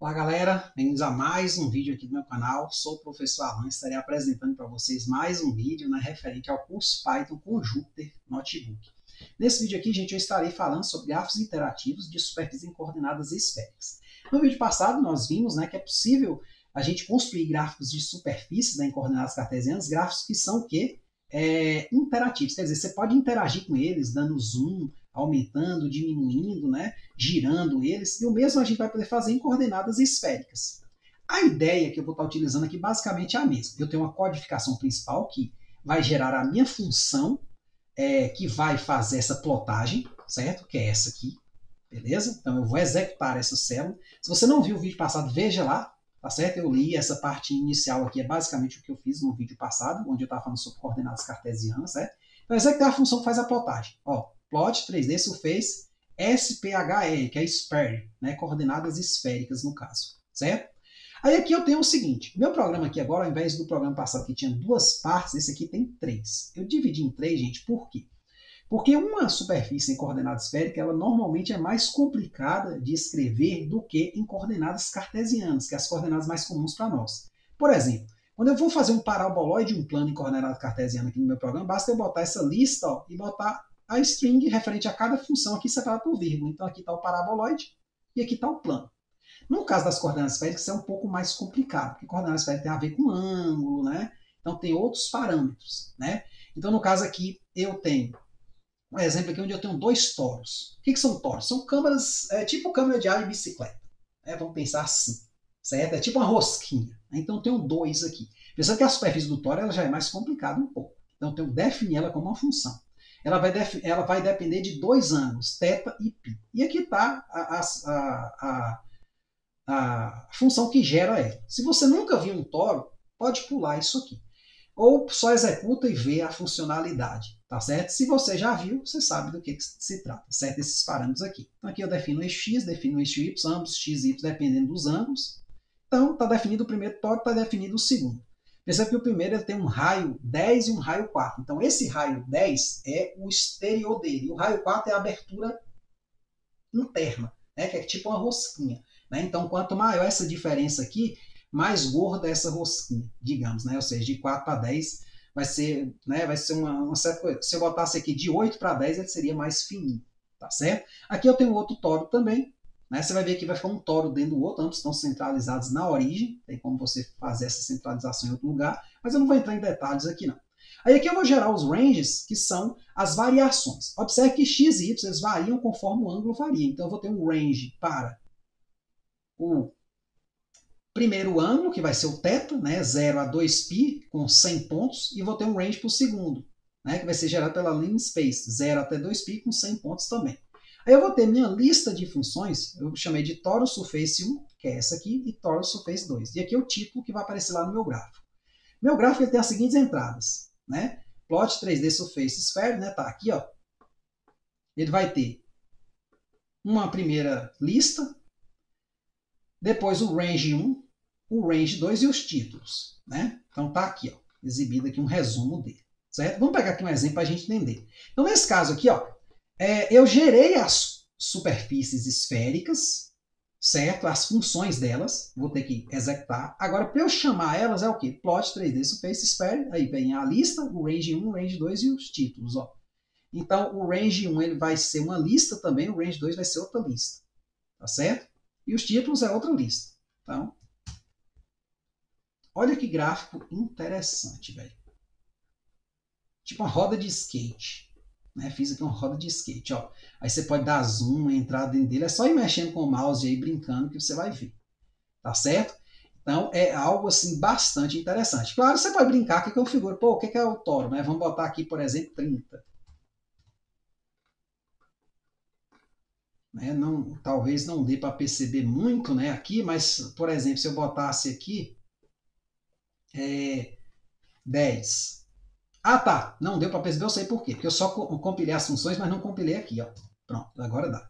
Olá galera, bem-vindos a mais um vídeo aqui do meu canal. Sou o professor Alan, estarei apresentando para vocês mais um vídeo referente ao curso Python com Jupyter Notebook. Nesse vídeo aqui, gente, eu estarei falando sobre gráficos interativos de superfícies em coordenadas esféricas. No vídeo passado nós vimos que é possível a gente construir gráficos de superfícies em coordenadas cartesianas, gráficos que são interativos, quer dizer, você pode interagir com eles, dando zoom, aumentando, diminuindo, girando eles, e o mesmo a gente vai poder fazer em coordenadas esféricas. A ideia que eu vou estar utilizando aqui basicamente é a mesma. Eu tenho uma codificação principal que vai gerar a minha função, que vai fazer essa plotagem, certo? Que é essa aqui, beleza? Então eu vou executar essa célula. Se você não viu o vídeo passado, veja lá, tá certo? Eu li essa parte inicial aqui, é basicamente o que eu fiz no vídeo passado, onde eu estava falando sobre coordenadas cartesianas, certo? Então executar a função que faz a plotagem. Ó, plot 3D surface SPHR, que é sphere, coordenadas esféricas no caso, certo? Aí aqui eu tenho o seguinte, meu programa aqui agora, ao invés do programa passado que tinha duas partes, esse aqui tem três. Eu dividi em três, gente, por quê? Porque uma superfície em coordenada esférica, ela normalmente é mais complicada de escrever do que em coordenadas cartesianas, que é as coordenadas mais comuns para nós. Por exemplo, quando eu vou fazer um paraboloide, um plano em coordenada cartesiana aqui no meu programa, basta eu botar essa lista e botar a string referente a cada função aqui separada por vírgula. Então aqui está o paraboloide e aqui está o plano. No caso das coordenadas esféricas é um pouco mais complicado, porque coordenada esférica tem a ver com ângulo, então tem outros parâmetros, Então no caso aqui eu tenho um exemplo aqui onde eu tenho dois toros. O que são toros? São câmeras, tipo câmera de ar de bicicleta. Vamos pensar assim, certo? É tipo uma rosquinha. Então eu tenho dois aqui. Pensando que a superfície do toro ela já é mais complicada um pouco. Então eu tenho que definir ela como uma função. Ela vai depender de dois ângulos, θ e π. E aqui está a função que gera ela. Se você nunca viu um toro, pode pular isso aqui. Ou só executa e vê a funcionalidade, tá certo? Se você já viu, você sabe do que se trata, certo? Esses parâmetros aqui. Então aqui eu defino o eixo x, defino o eixo y, ambos x e y dependendo dos ângulos. Então está definido o primeiro toro, está definido o segundo. Percebe que o primeiro ele tem um raio 10 e um raio 4. Então esse raio 10 é o exterior dele. E o raio 4 é a abertura interna, que é tipo uma rosquinha. Então quanto maior essa diferença aqui, mais gorda essa rosquinha, digamos. Ou seja, de 4 para 10 vai ser uma certa coisa. Se eu botasse aqui de 8 para 10, ele seria mais fininho. Tá certo? Aqui eu tenho outro toro também. Você vai ver que vai ficar um toro dentro do outro, ambos estão centralizados na origem, tem como você fazer essa centralização em outro lugar, mas eu não vou entrar em detalhes aqui não. Aí aqui eu vou gerar os ranges, que são as variações. Observe que x e y eles variam conforme o ângulo varia, então eu vou ter um range para o primeiro ângulo, que vai ser o θ, 0 a 2π, com 100 pontos, e vou ter um range para o segundo, que vai ser gerado pela line space, 0 até 2π, com 100 pontos também. Aí eu vou ter minha lista de funções, eu chamei de torus surface 1, que é essa aqui, e torus surface 2. E aqui é o título que vai aparecer lá no meu gráfico. Meu gráfico ele tem as seguintes entradas, plot 3D surface sphere, tá aqui, ó. Ele vai ter uma primeira lista, depois o range 1, o range 2 e os títulos, Então tá aqui, ó, exibido aqui um resumo dele, certo? Vamos pegar aqui um exemplo para a gente entender. Então nesse caso aqui, ó, eu gerei as superfícies esféricas, certo? As funções delas, vou ter que executar. Agora, para eu chamar elas, é o quê? Plot 3D surface sphere, aí vem a lista, o range 1, o range 2 e os títulos, ó. Então, o range 1 ele vai ser uma lista também, o range 2 vai ser outra lista, tá certo? E os títulos é outra lista. Então, olha que gráfico interessante, velho. Tipo uma roda de skate. Fiz aqui uma roda de skate, ó. Aí você pode dar zoom, entrar dentro dele. É só ir mexendo com o mouse aí, brincando, que você vai ver. Tá certo? Então, é algo, assim, bastante interessante. Claro, você pode brincar que configura. Pô, o que é o toro, Vamos botar aqui, por exemplo, 30. Talvez não dê para perceber muito, aqui, mas, por exemplo, se eu botasse aqui 10. Ah, tá. Não deu para perceber, eu sei por quê. Porque eu só compilei as funções, mas não compilei aqui, ó. Pronto, agora dá.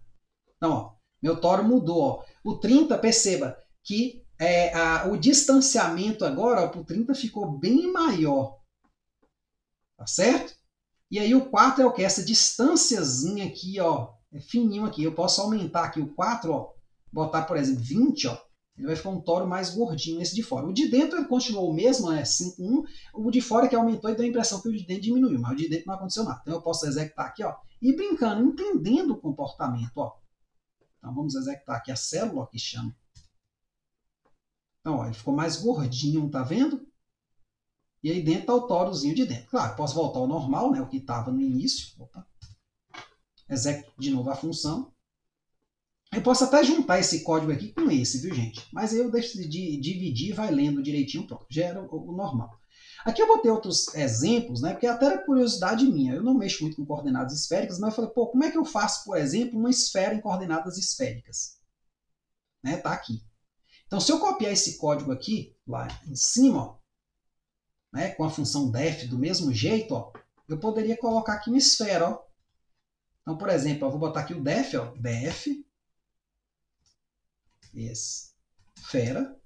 Então, ó, meu toro mudou, ó. O 30, perceba que o distanciamento agora, para o 30 ficou bem maior. Tá certo? E aí o 4 é o quê? Essa distânciazinha aqui, ó. É fininho aqui. Eu posso aumentar aqui o 4, ó. Botar, por exemplo, 20, ó. Ele vai ficar um tório mais gordinho, esse de fora. O de dentro ele continuou o mesmo, né? 5,1. O de fora que aumentou e deu a impressão que o de dentro diminuiu, mas o de dentro não aconteceu nada. Então eu posso executar aqui, ó, e brincando, entendendo o comportamento, ó. Então vamos executar aqui a célula, ó, que chama. Então, ó, ele ficou mais gordinho, tá vendo? E aí dentro tá o tóriozinho de dentro. Claro, posso voltar ao normal, né? O que estava no início. Opa. Executo de novo a função. Eu posso até juntar esse código aqui com esse, viu, gente? Mas eu decidi dividir e vai lendo direitinho, pronto. Já era o normal. Aqui eu botei outros exemplos, né? Porque até era curiosidade minha. Eu não mexo muito com coordenadas esféricas, mas eu falei, pô, como é que eu faço, por exemplo, uma esfera em coordenadas esféricas? Né? Tá aqui. Então, se eu copiar esse código aqui, lá em cima, ó, né, com a função def do mesmo jeito, ó, eu poderia colocar aqui uma esfera. Ó. Então, por exemplo, eu vou botar aqui o def, ó, def, esfera.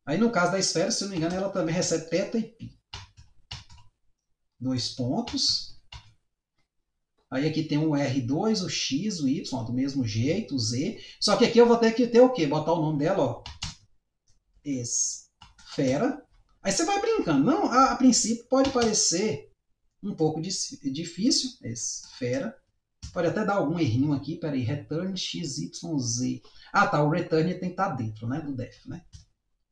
Aí, no caso da esfera, se eu não me engano, ela também recebe θ e π. 2 pontos. Aí aqui tem o R2, o X, o Y, ó, do mesmo jeito, o Z. Só que aqui eu vou ter que ter o quê? Botar o nome dela, ó. Esfera. Aí você vai brincando. Não, a princípio pode parecer um pouco difícil. Esfera. Pode até dar algum errinho aqui. Peraí, return XYZ. Ah, tá. O return tem que estar dentro, né, do def, né?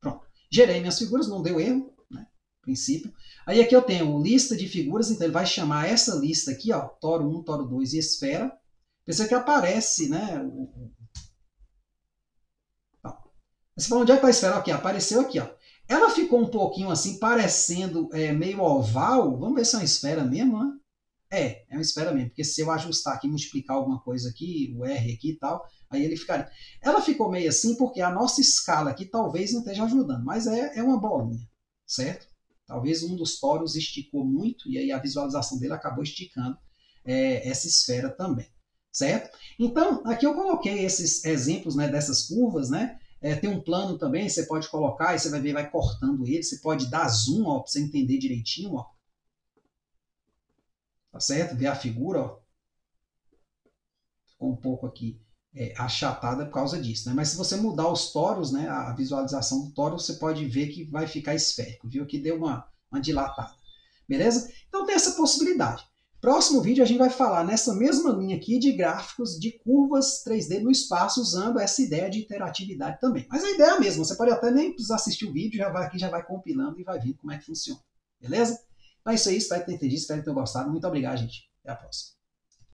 Pronto. Gerei minhas figuras, não deu erro, né? Princípio. Aí aqui eu tenho lista de figuras, então ele vai chamar essa lista aqui, ó, toro 1, toro 2 e esfera. Pensa que aparece, né? Você fala, onde é que está a esfera? Aqui, apareceu aqui, ó. Ela ficou um pouquinho assim, parecendo meio oval. Vamos ver se é uma esfera mesmo, né? É uma esfera mesmo, porque se eu ajustar aqui, multiplicar alguma coisa aqui, o R aqui e tal, aí ele ficaria. Ela ficou meio assim porque a nossa escala aqui talvez não esteja ajudando, mas é uma bolinha, certo? Talvez um dos tórios esticou muito e aí a visualização dele acabou esticando essa esfera também, certo? Então, aqui eu coloquei esses exemplos, né, dessas curvas, né? Tem um plano também, você pode colocar e você vai ver, vai cortando ele. Você pode dar zoom, ó, para você entender direitinho, ó. Tá certo? Ver a figura, ó. Ficou um pouco aqui achatada por causa disso, né? Mas se você mudar os toros, né, a visualização do toro, você pode ver que vai ficar esférico, viu? Que deu uma dilatada. Beleza? Então tem essa possibilidade. Próximo vídeo a gente vai falar nessa mesma linha aqui de gráficos de curvas 3D no espaço, usando essa ideia de interatividade também. Mas a ideia é a mesma, você pode até nem precisar assistir o vídeo, já vai compilando e vai vendo como é que funciona. Beleza? Então é isso aí, espero ter entendido, espero ter gostado. Muito obrigado, gente. Até a próxima.